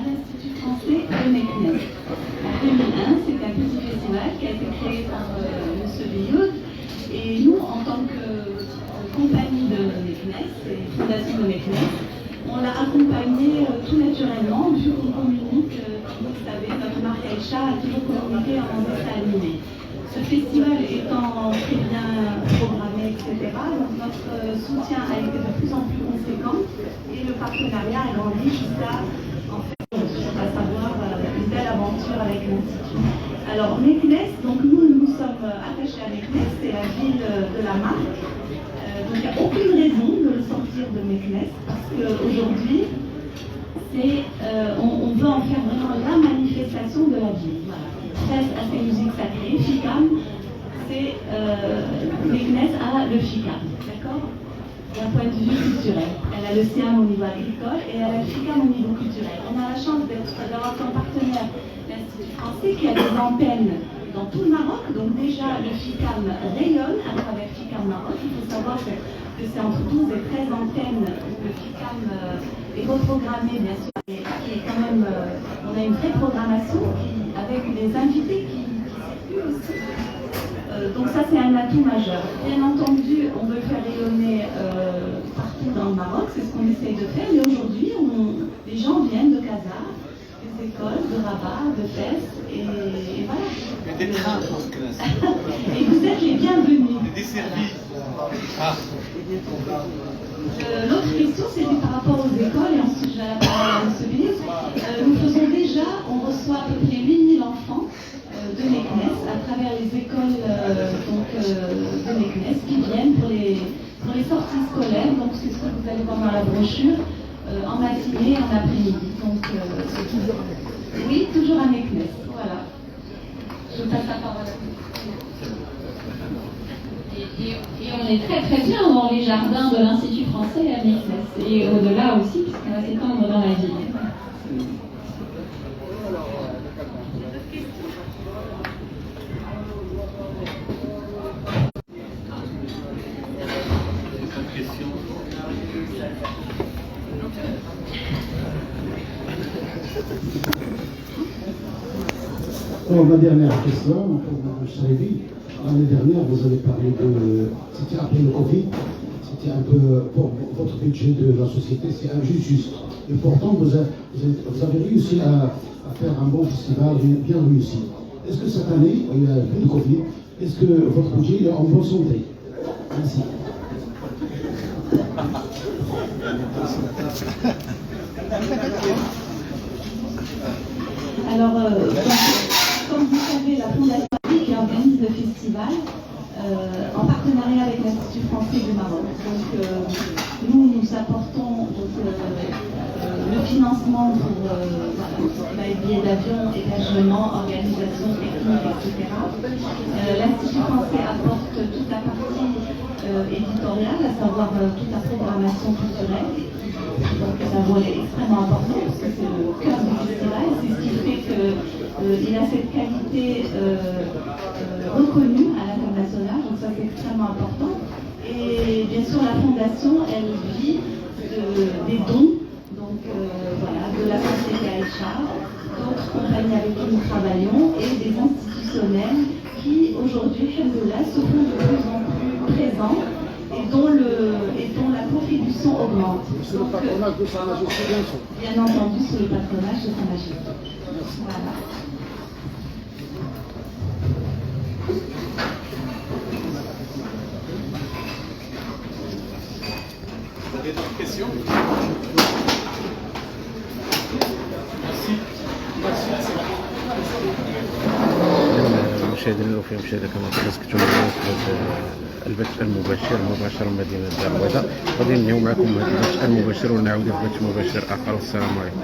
l'Institut français de Meknès. En 2001, c'est un petit festival qui a été créé par M. Bioud. Et nous, en tant que compagnie de Meknès et fondation de Meknès, on l'a accompagné tout naturellement, vu qu'on communique, vous le savez, notre marque Aïcha a toujours communiqué en dessin animé. Ce festival étant très bien programmé, etc., donc notre soutien a été de plus en plus conséquent et le partenariat a grandi jusqu'à, en fait, à savoir une belle aventure avec l'Institut. Alors, Meknès, donc nous sommes attachés à Meknès, c'est la ville de la marque. Donc il n'y a aucune raison de le sortir de Meknès parce qu'aujourd'hui, on veut en faire vraiment la manifestation de la ville. Voilà. Grâce à ces musiques sacrées, FICAM, c'est Meknès a le FICAM, d'accord? D'un point de vue culturel. Elle a le SIAM au niveau agricole et elle a le FICAM au niveau culturel. On a la chance d'avoir comme partenaire l'Institut français qui a des antennes dans tout le Maroc. Donc déjà, le FICAM rayonne à travers FICAM Maroc. Il faut savoir que c'est entre 12 et 13 antennes où le FICAM est reprogrammé, bien sûr. Et quand même, on a une vraie programmation avec des invités qui circulent aussi. Donc ça, c'est un atout majeur. Bien entendu, on veut faire rayonner partout dans le Maroc, c'est ce qu'on essaye de faire. Mais aujourd'hui, les gens viennent de Casa, des écoles, de Rabat, de Fès, et voilà. Et des trains pour ce classe. Et vous êtes les bienvenus. Des desservis. Ah. L'autre question, c'était par rapport aux écoles, et ensuite je vais la parole à M. Bélis. Nous faisons déjà, on reçoit à peu près 8000 enfants de Meknès à travers les écoles de Meknès qui viennent pour les sorties scolaires. Donc c'est ce que vous allez voir dans la brochure, en matinée et en après-midi. Donc oui, toujours à Meknès. Voilà. Je passe la parole à vous. Et on est très très bien dans les jardins de l'Institut français à Meknès et au-delà aussi, puisqu'on va s'étendre dans la ville. Alors, ma dernière question, pour M. Charibi. L'année dernière, vous avez parlé de. C'était après le Covid, c'était un peu. Pour votre budget de la société, c'est juste. Et pourtant, vous avez réussi à faire un bon festival bien réussi. Est-ce que cette année, il y a plus de Covid, est-ce que votre budget est en bonne santé? Merci. Alors, comme vous savez, la Fondation qui organise le festival en partenariat avec l'Institut français du Maroc. Donc, nous apportons le financement pour les billets d'avion, hébergement, organisation technique, etc. L'Institut français apporte toute la partie éditoriale, à savoir toute la programmation culturelle. Donc c'est un volet extrêmement important parce que c'est le cœur du festival, c'est ce qui fait qu'il a cette qualité reconnue à l'international, donc ça c'est extrêmement important. Et bien sûr la fondation, elle vit des dons, donc voilà, de la société Aïcha, d'autres compagnies avec qui nous travaillons et des institutionnels qui aujourd'hui, alhamdoulilah, se font de plus en plus présents et dont la contribution augmente. C'est le patronage de Sa Majesté, bien sûr. Bien entendu, c'est le patronage de Sa Majesté. Voilà. Vous avez d'autres questions? Merci. المشاهدين الوفياء مشاهدة كما تذكرتم في البث المباشر مباشر من مدينة الدار البيضاء. غادي ننهيو معكم هذا البث المباشر ونعود في بث مباشر آخر. والسلام عليكم.